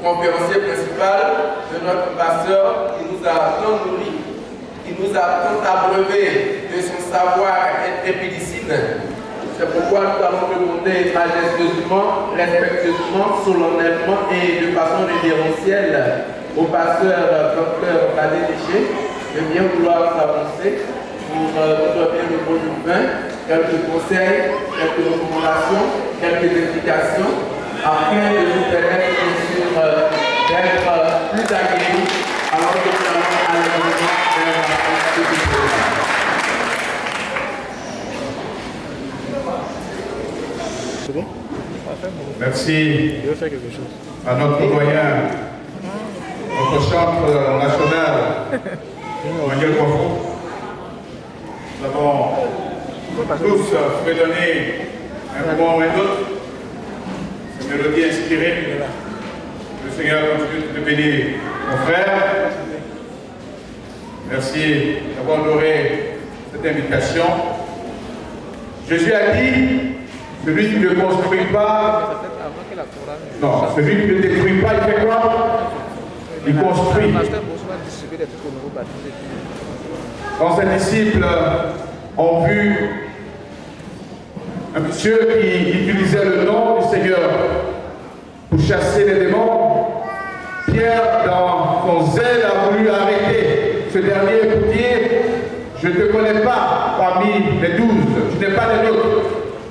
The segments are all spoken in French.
conférencier principal, de notre pasteur qui nous a tant nourris, qui nous a tant abreuvé de son savoir intrépidicide. C'est pourquoi nous allons demander majestueusement, respectueusement, solennellement et de façon révérentielle au pasteur Dr Cadet Léché de bien vouloir s'avancer pour nous donner le mot du vin, quelques conseils, quelques recommandations, quelques explications, afin de nous permettre bien sûr d'être plus aguerris alors que nous allons à l'événement vers la fin de Merci à notre doyen, notre chantre national, Emmanuel Coiffon. Nous avons tous fredonné un moment ou un autre ces mélodies inspirées. Le Seigneur continue de bénir mon frère. Merci d'avoir honoré cette invitation. Jésus a dit, celui qui ne construit pas, non, celui qui ne détruit pas, il fait quoi? Il construit. Quand ses disciples ont vu un monsieur qui utilisait le nom du Seigneur pour chasser les démons, Pierre, dans son zèle, a voulu arrêter ce dernier pour dire: je ne te connais pas parmi les 12, tu n'es pas les nôtres.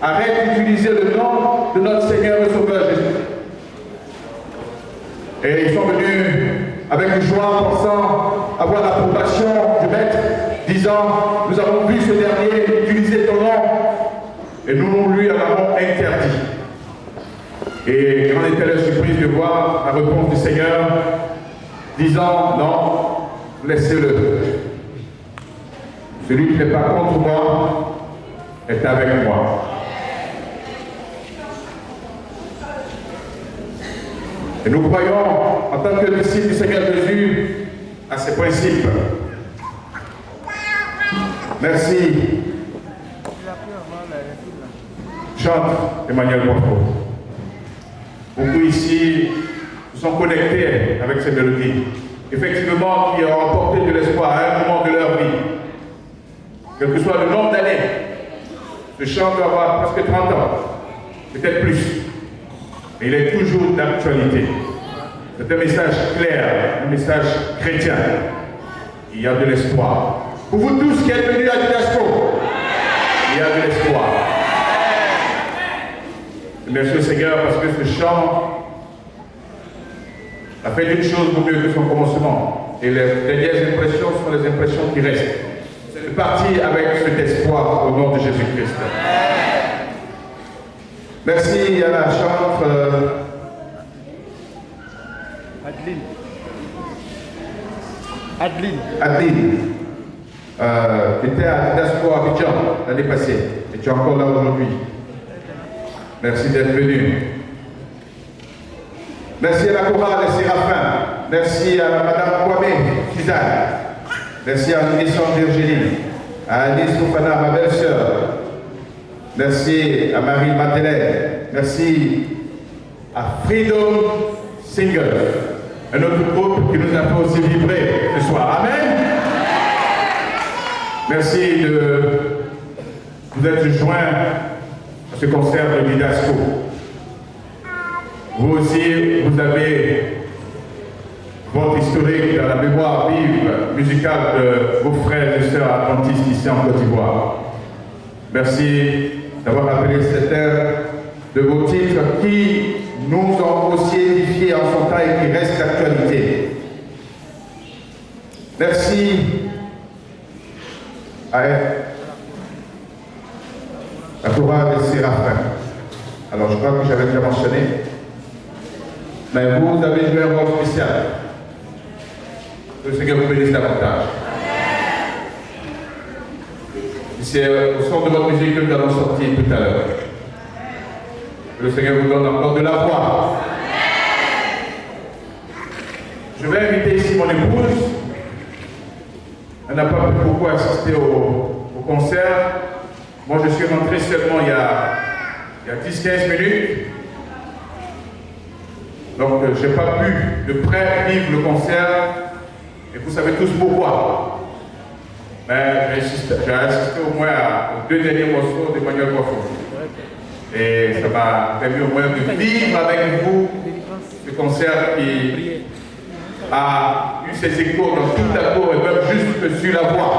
Arrête d'utiliser le nom de notre Seigneur et Sauveur Jésus. Et ils sont venus avec joie, pensant avoir l'approbation du Maître, disant: nous avons vu ce dernier utiliser ton nom, et nous lui en avons interdit. Et grande était leur surprise de voir la réponse du Seigneur, disant: non, laissez-le. Celui qui n'est pas contre moi est avec moi. Et nous croyons, en tant que disciples du Seigneur Jésus, à ces principes. Merci. Chante Emmanuel Coiffon. Beaucoup ici sont connectés avec ces mélodies. Effectivement, qui ont apporté de l'espoir à un moment de leur vie. Quel que soit le nombre d'années, ce chant doit avoir presque 30 ans, peut-être plus. Mais il est toujours d'actualité. C'est un message clair, un message chrétien. Il y a de l'espoir. Pour vous tous qui êtes venus à Didasco, il y a de l'espoir. Merci au Seigneur parce que ce chant a fait une chose beaucoup mieux que son commencement. Et les dernières impressions sont les impressions qui restent. C'est de partir avec cet espoir au nom de Jésus-Christ. Merci à la chantre Adeline, qui était à Didasco à Abidjan l'année passée. Et tu es encore là aujourd'hui. Merci d'être venu. Merci à la chorale des Séraphins. Merci à Madame Kwame Suzanne. Merci à Nissan Virginie. À Alice Fofana, ma belle-sœur. Merci à Marie Madeleine. Merci à Freedom Singers, un autre groupe qui nous a fait aussi vibrer ce soir. Amen. Merci de vous être joints à ce concert de Didasco. Vous aussi, vous avez votre historique dans la mémoire vive musicale de vos frères et sœurs adventistes ici en Côte d'Ivoire. Merci d'avoir rappelé certains de vos titres qui nous ont aussi édifiés en son temps et qui restent d'actualité. Merci à la chorale des Séraphins. Alors je crois que j'avais déjà mentionné, mais vous avez joué un rôle spécial. Que le Seigneur vous bénisse davantage. C'est au son de votre musique que nous allons sortir tout à l'heure. Que le Seigneur vous donne encore de la voix. Je vais inviter ici mon épouse. Elle n'a pas pu beaucoup assister au concert. Moi, je suis rentré seulement il y a 10-15 minutes. Donc, je n'ai pas pu de près vivre le concert. Et vous savez tous pourquoi. Mais j'ai assisté au moins aux 2 derniers morceaux d'Emmanuel Coiffon. Et ça m'a permis au moins de vivre avec vous ce concert qui a eu ses échos dans toute la cour et même juste sur la voie.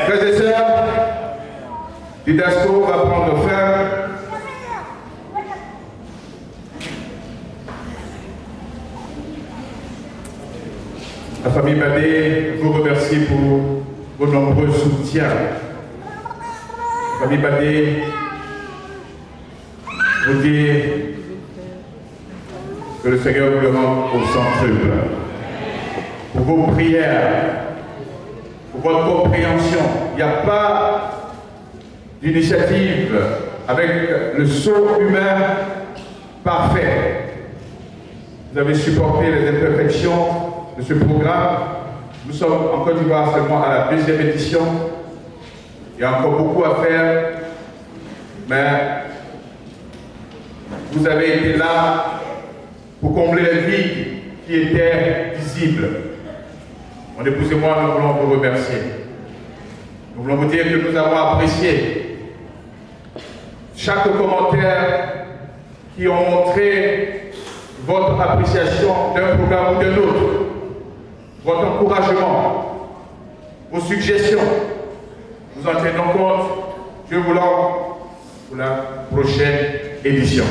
Frères et sœurs, Didasco va prendre fin. La famille Badé vous remercie pour vos nombreux soutiens. La famille Badé vous dit que le Seigneur vous le rende au centuple. Pour vos prières, pour votre compréhension. Il n'y a pas d'initiative avec le saut humain parfait. Vous avez supporté les imperfections de ce programme. Nous sommes en Côte d'Ivoire seulement à la 2e édition. Il y a encore beaucoup à faire, mais vous avez été là pour combler les vides qui étaient visibles. Mon épouse et moi, nous voulons vous remercier. Nous voulons vous dire que nous avons apprécié chaque commentaire qui ont montré votre appréciation d'un programme ou d'un autre, votre encouragement, vos suggestions. Nous en tenons compte. Dieu voulant pour la prochaine édition.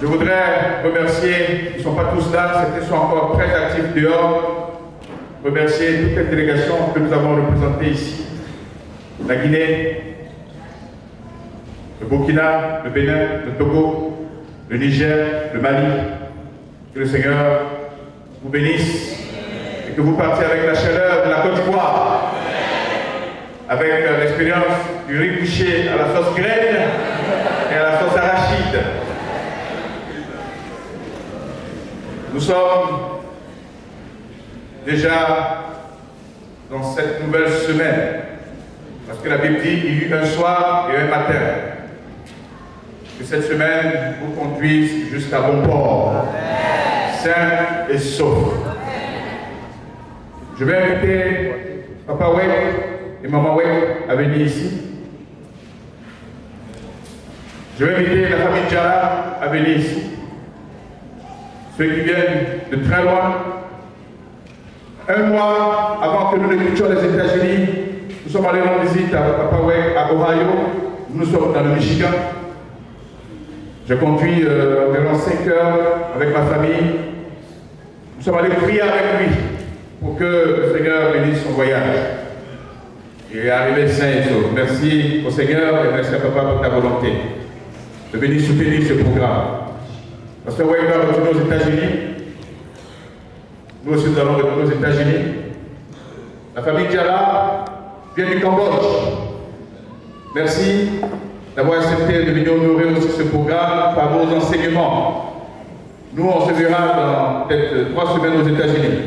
Je voudrais remercier, ils ne sont pas tous là, certains sont encore très actifs dehors, remercier toute cette délégation que nous avons représentée ici, la Guinée, le Burkina, le Bénin, le Togo, le Niger, le Mali. Que le Seigneur vous bénisse et que vous partiez avec la chaleur de la Côte d'Ivoire, avec l'expérience du riz bouché à la sauce graine et à la sauce arachide. Nous sommes déjà dans cette nouvelle semaine, parce que la Bible dit qu'il y eut un soir et un matin. Que cette semaine vous conduise jusqu'à bon port, sain et sauf. Je vais inviter Papa Wek et Maman Wek à venir ici. Je vais inviter la famille Djara à venir ici. Ceux qui viennent de très loin. Un mois avant que nous ne quittions les États-Unis, nous sommes allés rendre visite à Papa Wek à Ohio. Nous sommes dans le Michigan. J'ai conduit environ 5 heures avec ma famille. Nous sommes allés prier avec lui pour que le Seigneur bénisse son voyage. Il est arrivé sain et sauf. Merci au Seigneur et merci à Papa pour ta volonté de venir soutenir ce programme. Parce que Wake va retourner aux États-Unis. Nous aussi, nous allons retourner aux États-Unis. La famille Djara vient du Cambodge. Merci d'avoir accepté de venir honorer aussi ce programme par vos enseignements. Nous, on se verra dans peut-être 3 semaines aux États-Unis.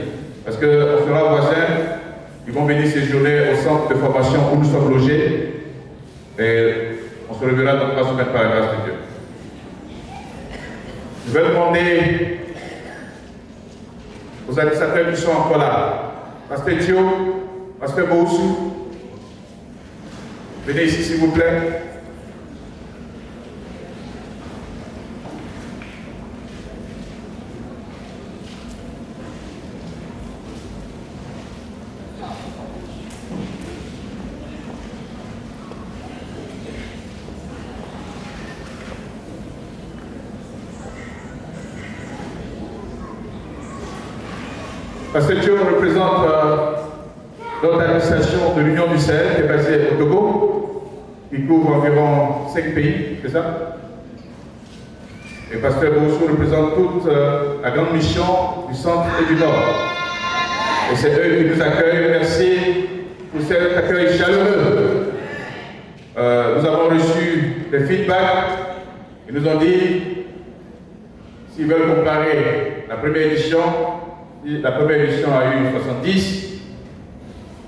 Parce qu'on sera voisins. Ils vont venir séjourner au centre de formation où nous sommes logés. Et on se reverra dans 3 semaines par la grâce de Dieu. Je vais demander aux administrateurs qui sont encore là, Pasteur Thio, Pasteur Boussou, venez ici s'il vous plaît. Pasteur Thio représente notre administration de l'Union du Sahel qui est basée au Togo, qui couvre environ 5 pays, c'est ça? Et Pasteur Boussou représente toute la grande mission du centre et du nord. Et c'est eux qui nous accueillent. Merci pour cet accueil chaleureux. Nous avons reçu des feedbacks. Ils nous ont dit, s'ils veulent comparer la première édition, la première édition a eu 70,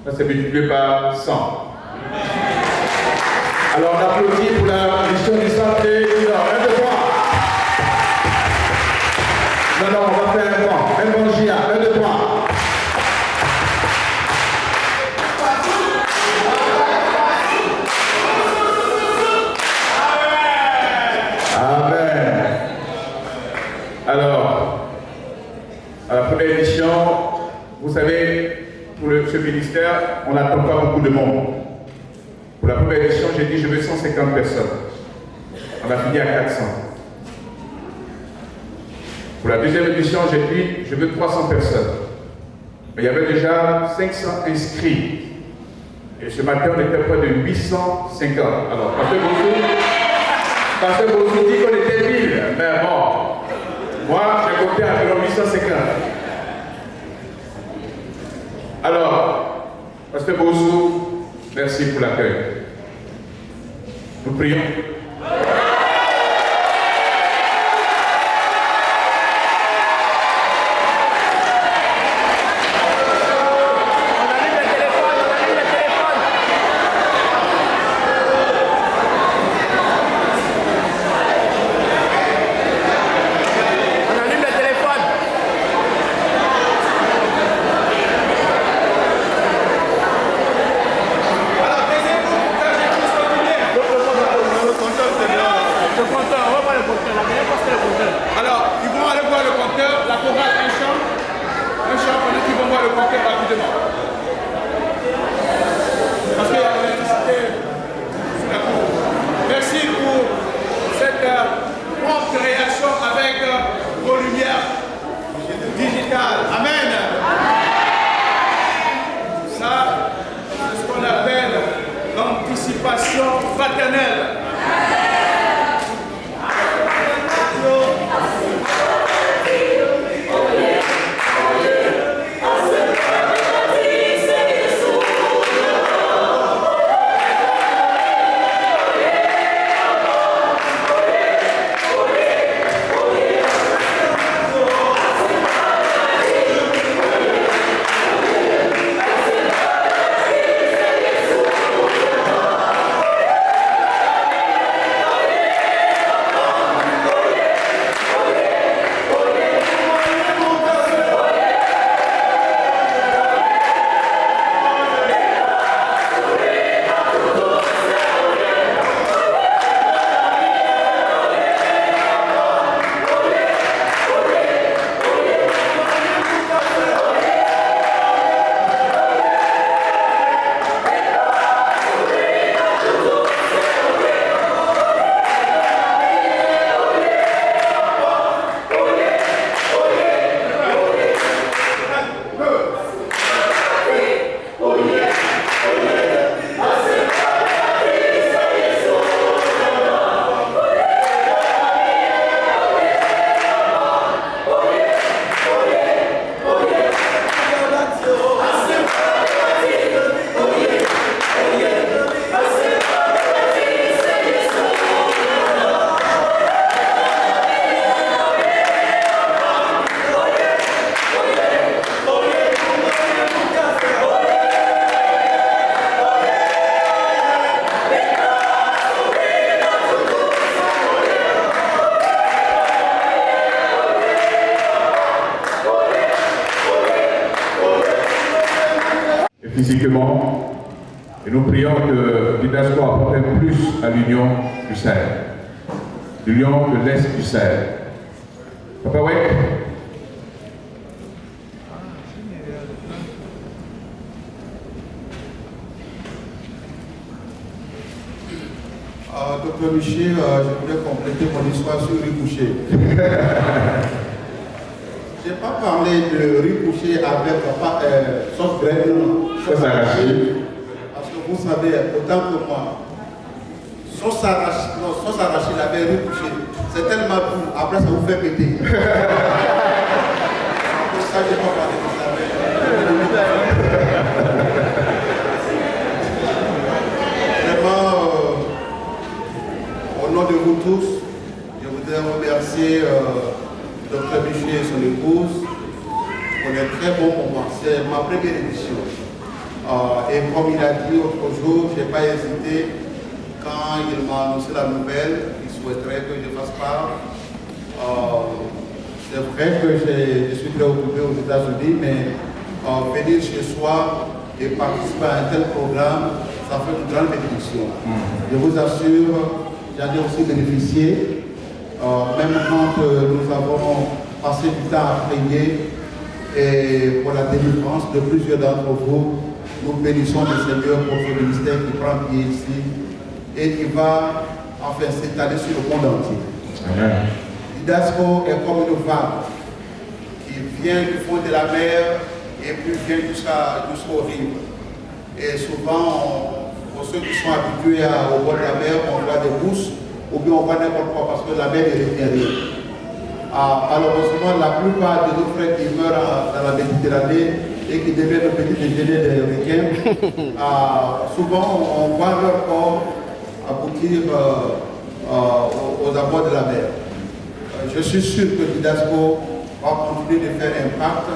ça s'est multiplié par 100. Alors on applaudit pour la mission du centre et du nord. 1, 2, 3. Non, on va faire un point. Un bon GIA. 1, 2, 3. Amen. Alors, à la première édition, vous savez, pour ce ministère, on n'attend pas beaucoup de monde. Pour la première édition, j'ai dit je veux 150 personnes. On a fini à 400. Pour la deuxième édition, j'ai dit, je veux 300 personnes. Mais il y avait déjà 500 inscrits. Et ce matin, on était près de 850. Alors, Pasteur Bossou dit qu'on était 1000. Mais bon, moi, j'ai compté environ 850. Alors, Pasteur Bossou, merci pour l'accueil. Nous prions. Physiquement, et nous prions que l'UNESCO apporte plus à l'union du Sahel, l'union de l'Est du Sahel. Papa, ouais. Docteur Miché, je voulais compléter mon histoire sur riz couché. Je n'ai pas parlé de riz couché avec sauce graine, sauce arachide. Parce que vous savez, autant que moi, sauce arachide avec riz couché, c'est tellement bon, après ça vous fait péter. Pour ça, je n'ai pas parlé de ça. Vraiment, au nom de vous tous, je voudrais remercier Dr Miché et son épouse pour les très bons moments. C'est ma première édition. Et comme il a dit l'autre jour, je n'ai pas hésité quand il m'a annoncé la nouvelle, il souhaiterait que je fasse part. C'est vrai que je suis très occupé aux États-Unis, mais venir chez soi et participer à un tel programme, ça fait une grande bénédiction. Je vous assure, j'en ai aussi bénéficié. Même quand nous avons passé du temps à prier et pour la délivrance de plusieurs d'entre vous, nous bénissons le Seigneur pour ce ministère qui prend pied ici et qui va enfin s'étaler sur le monde entier. L'UNESCO est comme une vague qui vient du fond de la mer et puis vient jusqu'aux rives. Et souvent, pour ceux qui sont habitués au bord de la mer, on voit des mousses ou bien on voit n'importe quoi parce que la mer est régulière. Malheureusement, la plupart de nos frères qui meurent dans la Méditerranée et qui deviennent le petit déjeuner des requins, souvent on voit leur corps aboutir aux abords de la mer. Je suis sûr que Didasco va continuer de faire impact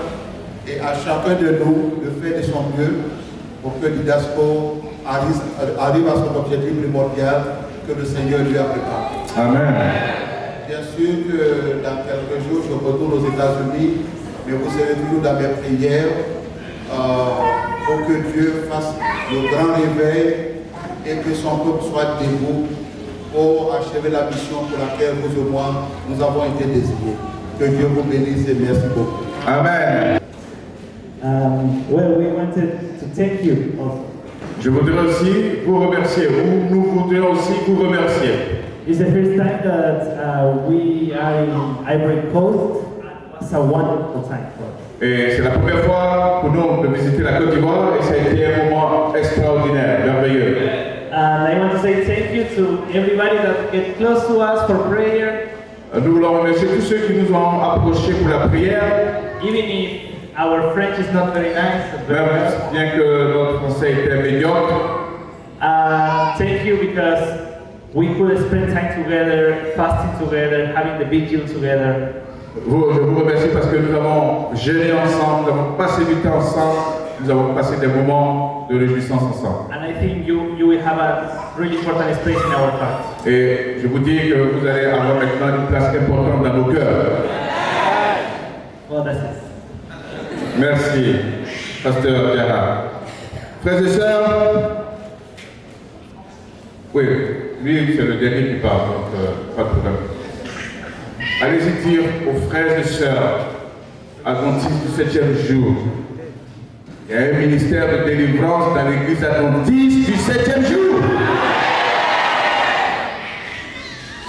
et à chacun de nous de faire de son mieux pour que Didasco arrive à son objectif primordial que le Seigneur lui a préparé. Amen. Bien sûr que dans quelques jours, je retourne aux États-Unis, mais vous serez toujours dans mes prières pour que Dieu fasse le grand réveil et que son peuple soit debout pour achever la mission pour laquelle vous et moi, nous avons été désignés. Que Dieu vous bénisse et merci beaucoup. Amen. Well, we wanted to thank you also. Je voudrais aussi vous remercier, nous voudrions aussi vous remercier. It's the first time that we are in Ivory Coast. It's a wonderful time for us. Et c'est la première fois pour nous de visiter la Côte d'Ivoire et ça a été un moment extraordinaire, merveilleux. And I want to say thank you to everybody that get close to us for prayer. Nous voulons remercier tous ceux qui nous ont approchés pour la prière. Even if our French is not very nice, Même bien que notre français était médiocre. thank you because we could spend time together, fasting together, having the vigil together. Je vous remercie parce que nous avons jeûné ensemble, nous avons passé du temps ensemble, nous avons passé des moments de réjouissance ensemble. And I think you will have a really important space in our hearts. Et je vous dis que vous allez avoir maintenant une place importante dans nos cœurs. Well, that's it. Merci, Pasteur Gérard. Frères et sœurs, oui, lui c'est le dernier qui parle, donc pas de problème. Allez-y dire aux frères et sœurs adventistes du 7e jour. Il y a un ministère de délivrance dans l'église adventiste du 7e jour.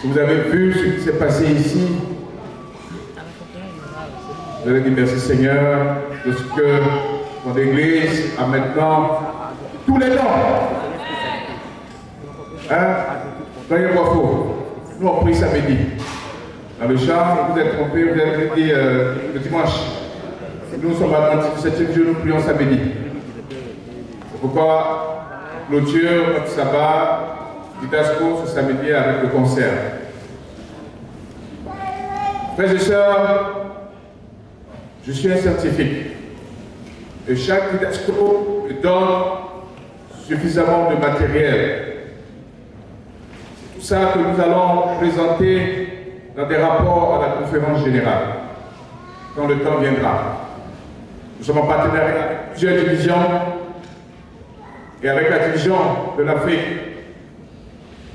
Si vous avez vu ce qui s'est passé ici, vous allez dire merci Seigneur de ce que ton église a maintenant tous les noms. Hein? Soyez pas faux. Nous on prie samedi. Dans le chant, vous êtes trompés, vous avez dit le dimanche. Nous sommes adventistes du 7e jour, nous prions samedi. C'est pourquoi clôture notre sabbat, Didasco ce samedi avec le concert. Frères et sœurs, je suis un scientifique. Et chaque Didasco me donne suffisamment de matériel. C'est tout ça que nous allons présenter dans des rapports à la conférence générale, quand le temps viendra. Nous sommes en partenariat avec plusieurs divisions et avec la division de l'Afrique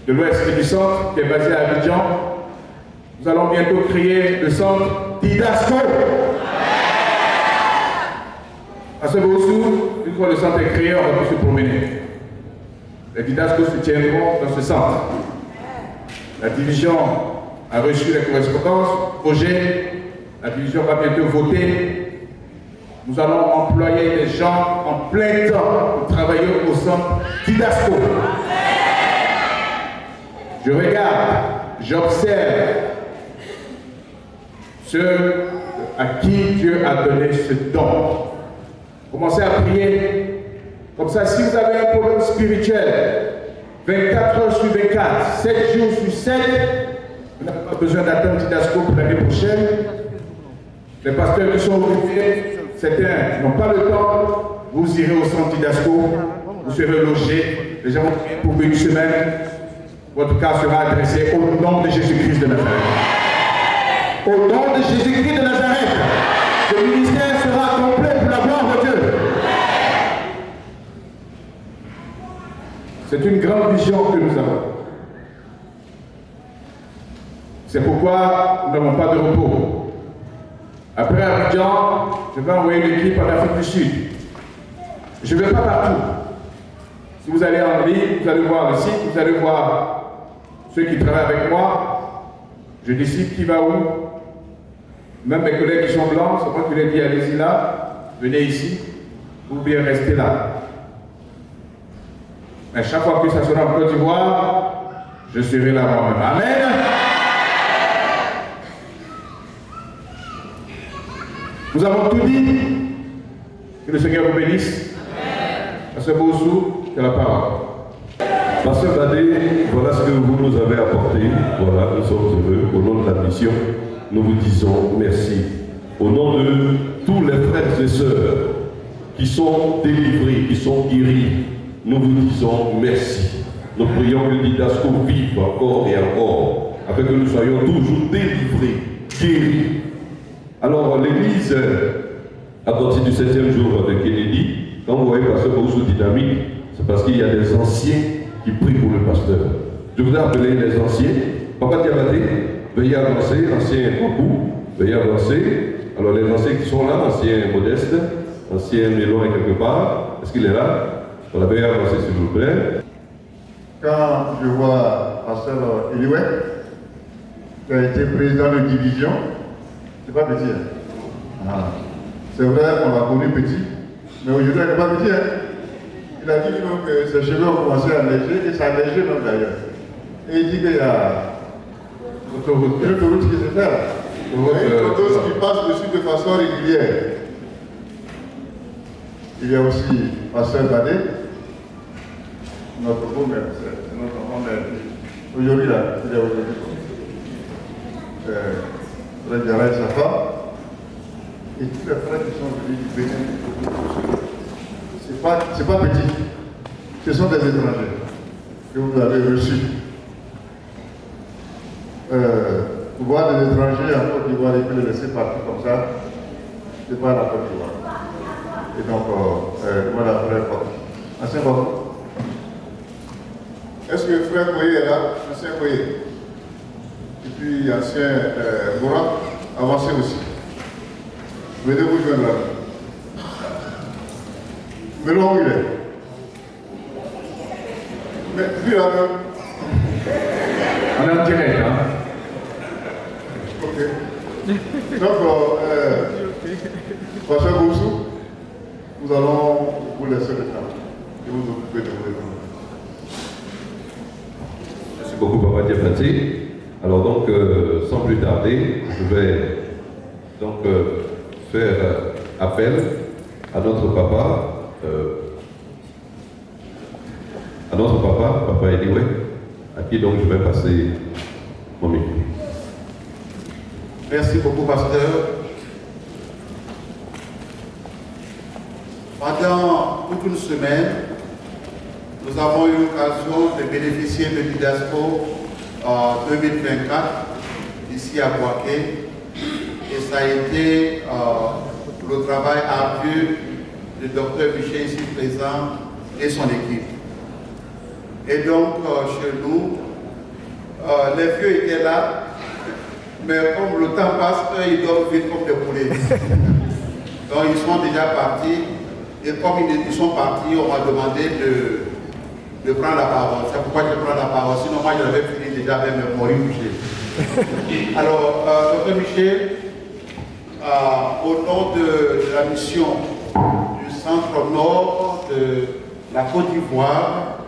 de l'Ouest et du Centre, qui est basée à Abidjan. Nous allons bientôt créer le centre Didasco. À ce beau-sou, une fois le centre est créé, on va plus se promener. Les Didasco se tiendront dans ce centre. La division a reçu les correspondances, projet, la division va bientôt voter. Nous allons employer des gens en plein temps pour travailler au centre Didasco. Je regarde, j'observe ceux à qui Dieu a donné ce don. Commencez à prier. Comme ça, si vous avez un problème spirituel, 24 heures sur 24, 7 jours sur 7, vous n'avez pas besoin d'attendre Didasco pour l'année prochaine. Les pasteurs qui sont occupés, certains n'ont pas le temps, vous irez au centre Didasco, vous serez logés, les gens vont prier pour une semaine. Votre cas sera adressé au nom de Jésus-Christ de Nazareth. Au nom de Jésus-Christ de Nazareth, le ministère sera complet pour la gloire de Dieu. C'est une grande vision que nous avons. C'est pourquoi nous n'avons pas de repos. Après Abidjan, je vais envoyer une équipe en Afrique du Sud. Je ne vais pas partout. Si vous allez en ligne, vous allez voir le site, vous allez voir ceux qui travaillent avec moi. Je décide qui va où. Même mes collègues qui sont blancs, c'est moi qui leur ai dit allez-y là, venez ici, ou bien restez là. Mais chaque fois que ça sera en Côte d'Ivoire, je serai là moi-même. Amen. Nous avons tout dit. Que le Seigneur vous bénisse. Pasteur Boussou, c'est la parole. Pasteur Badé, voilà ce que vous nous avez apporté. Voilà, nous sommes heureux. Au nom de la mission, nous vous disons merci. Au nom de tous les frères et sœurs qui sont délivrés, qui sont guéris, nous vous disons merci. Nous prions que l'Idasco vive encore et encore, afin que nous soyons toujours délivrés, guéris. Alors, l'Église, à partir du 7e jour de Kennedy, quand vous voyez Pasteur Boussou dynamique, c'est parce qu'il y a des anciens qui prient pour le pasteur. Je voudrais appeler les anciens. Papa Diabaté, veuillez avancer, ancien Kwaku, veuillez avancer. Alors, les anciens qui sont là, ancien Modeste, ancien Mélon est quelque part, est-ce qu'il est là? Voilà, veuillez avancer s'il vous plaît. Quand je vois Pasteur Elioué, qui a été président de division, c'est pas petit. Hein? Ah. C'est vrai, on l'a connu petit, mais aujourd'hui, il n'est pas petit. Hein? Il a dit que ses cheveux ont commencé à neiger, et ça a neigé même d'ailleurs. Et il dit qu'il y a une autoroute qui se fait là. Une autoroute qui passe dessus de façon régulière. Il y a aussi Pasteur Badé, notre beau-mère, c'est notre homme aujourd'hui là, il est aujourd'hui. Frère Diarra et sa femme, et tous les frères qui sont venus du Bénin. C'est pas petit, ce sont des étrangers que vous avez reçus. Pour voir des étrangers en Côte d'Ivoire et puis les laisser partir comme ça, c'est pas la Côte d'Ivoire. Et donc, voilà, frère Pop. Ancien Pop. Est-ce que frère Koye est là? Ancien Koye. Et puis, ancien Moura, avancé aussi. Venez vous joindre là. Mais là où il est. Mais lui là-même. On est en direct, hein? Ok. Donc, Pasteur Boussou, nous allons vous laisser le temps et vous occuper de vos événements. Merci beaucoup, Papa Diabaté. Alors donc, sans plus tarder, je vais donc faire appel à notre papa, Papa Elioué, à qui donc je vais passer mon micro. Merci beaucoup, pasteur. Pendant toute une semaine, nous avons eu l'occasion de bénéficier de l'IDASCO en 2024, ici à Boaké. Et ça a été le travail ardu du docteur Michel ici présent et son équipe. Et donc, chez nous, les vieux étaient là, mais comme le temps passe, eux, ils dorment vite comme des poulets. Donc, ils sont déjà partis. Et comme ils sont partis, on m'a demandé de prendre la parole. C'est pourquoi je prends la parole. Sinon, moi, j'avais fini déjà avec mes moris Michel. Alors, Dr Michel, au nom de la mission du centre nord de la Côte d'Ivoire,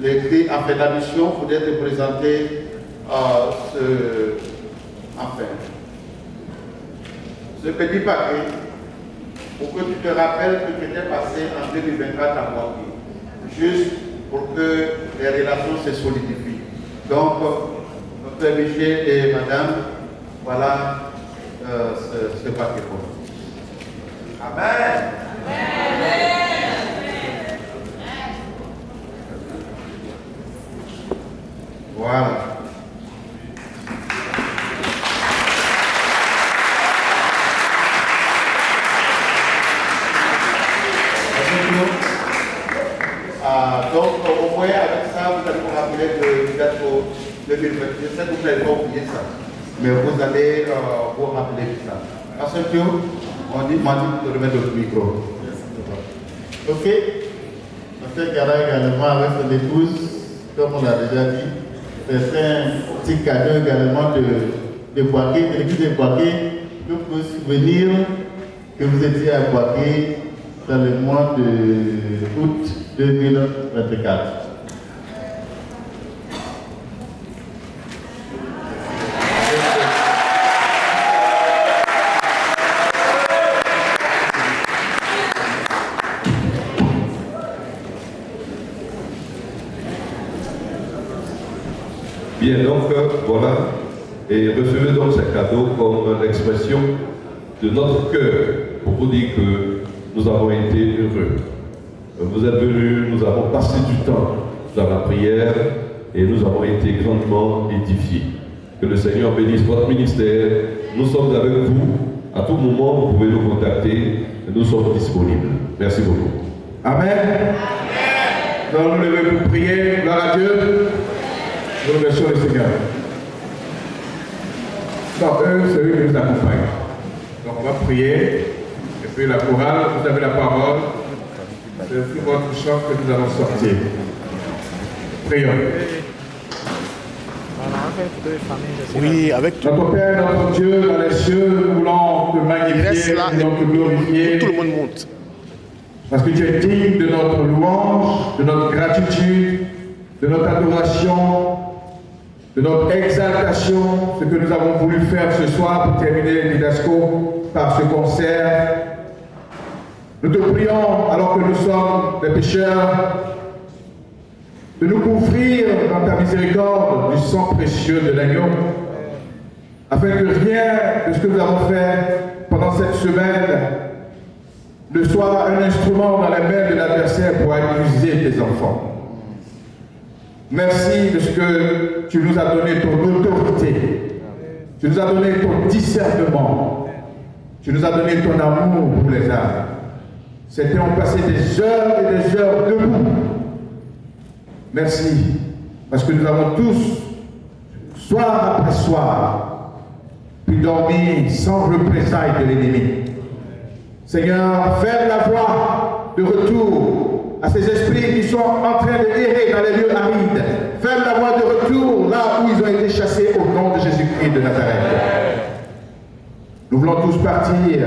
la mission voudrait te présenter ce petit paquet pour que tu te rappelles ce qui était passé en 2024 à Boaké, juste pour que les relations se solidifient. Donc, Dr Michel et Madame, voilà ce paquet pour vous. Amen. Amen. Voilà. Donc, au moins, avec ça, vous allez vous rappeler de date 2020. Je sais que vous n'avez pas oublié ça, mais vous allez vous rappeler de ça. Parce que on dit, de remettre le micro. Ok. Monsieur Gara également avec son épouse, comme on l'a déjà dit, c'est un petit cadeau également de Boaké, de l'église de Boaké, je peux souvenir que vous étiez à Boaké dans le mois d'août 2024. Bien, donc voilà, et recevez donc ce cadeau comme l'expression de notre cœur pour vous dire que nous avons été heureux. Vous êtes venus, nous avons passé du temps dans la prière et nous avons été grandement édifiés. Que le Seigneur bénisse votre ministère. Nous sommes avec vous. À tout moment, vous pouvez nous contacter. Nous sommes disponibles. Merci beaucoup. Amen. Nous allons nous lever pour prier. Gloire à Dieu. Nous remercions le Seigneur. Donc, eux, c'est eux qui nous accompagnent. Donc, on va prier. Et puis, la chorale, vous avez la parole. C'est sur votre chant que nous allons sortir. Prions. Oui, avec tout. Notre Père, notre Dieu, dans les cieux, nous voulons te Il magnifier, reste là nous voulons te glorifier. tout le monde monte. Parce que tu es digne de notre louange, de notre gratitude, de notre adoration, de notre exaltation, ce que nous avons voulu faire ce soir pour terminer l'IDASCO par ce concert. Nous te prions, alors que nous sommes des pécheurs, de nous couvrir dans ta miséricorde du sang précieux de l'agneau, afin que rien de ce que nous avons fait pendant cette semaine ne soit un instrument dans les mains de l'adversaire pour accuser tes enfants. Merci de ce que tu nous as donné ton autorité, tu nous as donné ton discernement, tu nous as donné ton amour pour les âmes. C'était on passait des heures et des heures debout. Merci, parce que nous avons tous, soir après soir, pu dormir sans représailles de l'ennemi. Seigneur, ferme la voie de retour à ces esprits qui sont en train de errer dans les lieux arides. Ferme la voie de retour là où ils ont été chassés au nom de Jésus-Christ de Nazareth. Nous voulons tous partir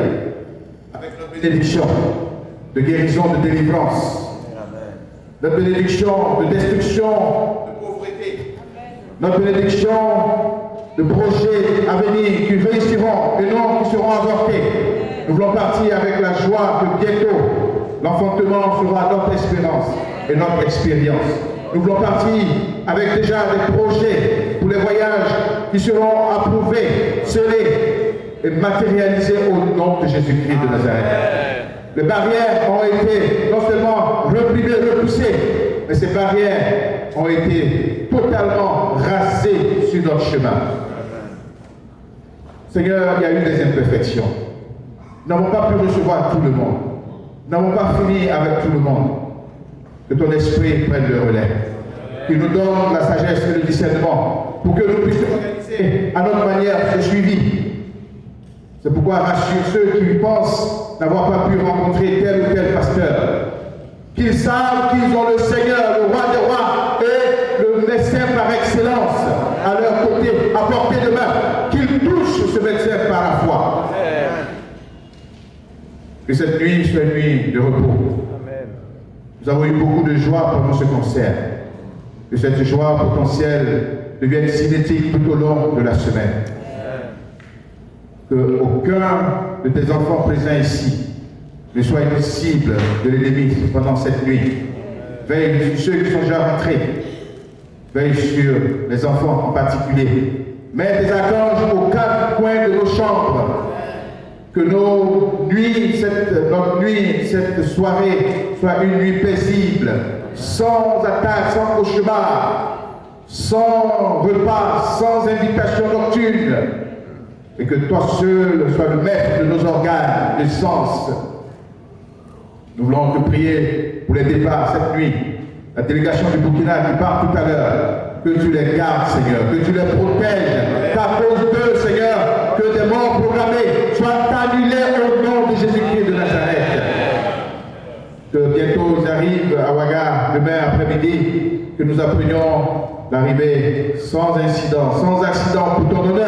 avec notre bénédiction de guérison, de délivrance. Notre bénédiction de destruction, de pauvreté. Notre bénédiction de projets à venir qui réussiront et non qui seront avortés. Nous voulons partir avec la joie que bientôt l'enfantement sera notre espérance et notre expérience. Nous voulons partir avec déjà des projets pour les voyages qui seront approuvés, scellés et matérialisés au nom de Jésus-Christ de Nazareth. Les barrières ont été non seulement reprimées, repoussées, mais ces barrières ont été totalement rasées sur notre chemin. Seigneur, il y a eu des imperfections. Nous n'avons pas pu recevoir tout le monde. Nous n'avons pas fini avec tout le monde. Que ton esprit prenne le relais. Qu'il nous donne la sagesse et le discernement pour que nous puissions organiser à notre manière ce suivi. C'est pourquoi rassure ceux qui pensent n'avoir pas pu rencontrer tel ou tel pasteur, qu'ils savent qu'ils ont le Seigneur, le roi des rois et le médecin par excellence à leur côté, à portée de main, qu'ils touchent ce médecin par la foi. Que cette nuit soit une nuit de repos. Nous avons eu beaucoup de joie pendant ce concert. Que cette joie potentielle devienne cinétique tout au long de la semaine. Qu'aucun de tes enfants présents ici ne soit une cible de l'ennemi pendant cette nuit. Veille sur ceux qui sont déjà rentrés. Veille sur les enfants en particulier. Mets des archanges aux quatre coins de nos chambres. Que nos nuits, notre nuit, cette soirée soit une nuit paisible, sans attaque, sans cauchemar, sans repas, sans invitation nocturne. Et que toi seul sois le maître de nos organes, des sens. Nous voulons te prier pour les départs cette nuit. La délégation du Burkina qui part tout à l'heure. Que tu les gardes, Seigneur, que tu les protèges. Qu'à cause d'eux, Seigneur, que des morts programmés soient annulés au nom de Jésus-Christ de Nazareth. Que bientôt ils arrivent à Ouaga demain après-midi, que nous apprenions l'arrivée sans incident, sans accident pour ton honneur.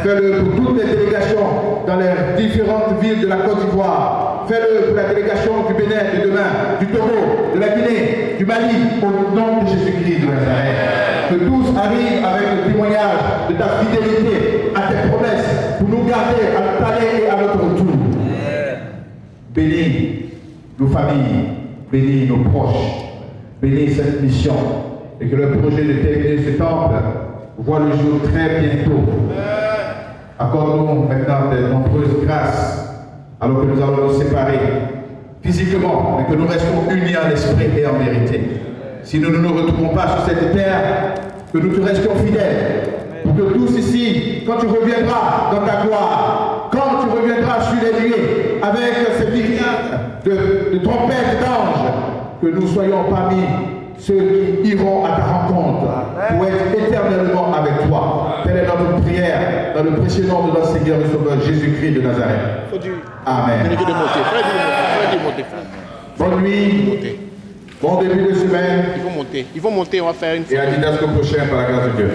Fais-le pour toutes les délégations dans les différentes villes de la Côte d'Ivoire. Fais-le pour la délégation du Bénin de demain, du Togo, de la Guinée, du Mali, au nom de Jésus-Christ de Nazareth. Que tous arrivent avec le témoignage de ta fidélité à tes promesses pour nous garder à notre aller et à notre retour. Bénis nos familles, bénis nos proches, bénis cette mission et que le projet de terminer ce temple voit le jour très bientôt. Accorde-nous maintenant de nombreuses grâces alors que nous allons nous séparer physiquement, mais que nous restons unis en esprit et en vérité. Si nous ne nous retrouvons pas sur cette terre, que nous te restions fidèles, pour que tous ici, quand tu reviendras dans ta gloire, quand tu reviendras sur les nuées, avec ces myriades de trompettes d'anges, que nous soyons parmi ceux qui iront à ta rencontre pour être éternellement avec toi. Telle est notre prière dans le précieux nom de notre Seigneur et Sauveur Jésus-Christ de Nazareth. Amen. Bonne nuit. Bon début de semaine. Ils vont monter, on va faire une Et à dimanche prochain par la grâce de Dieu.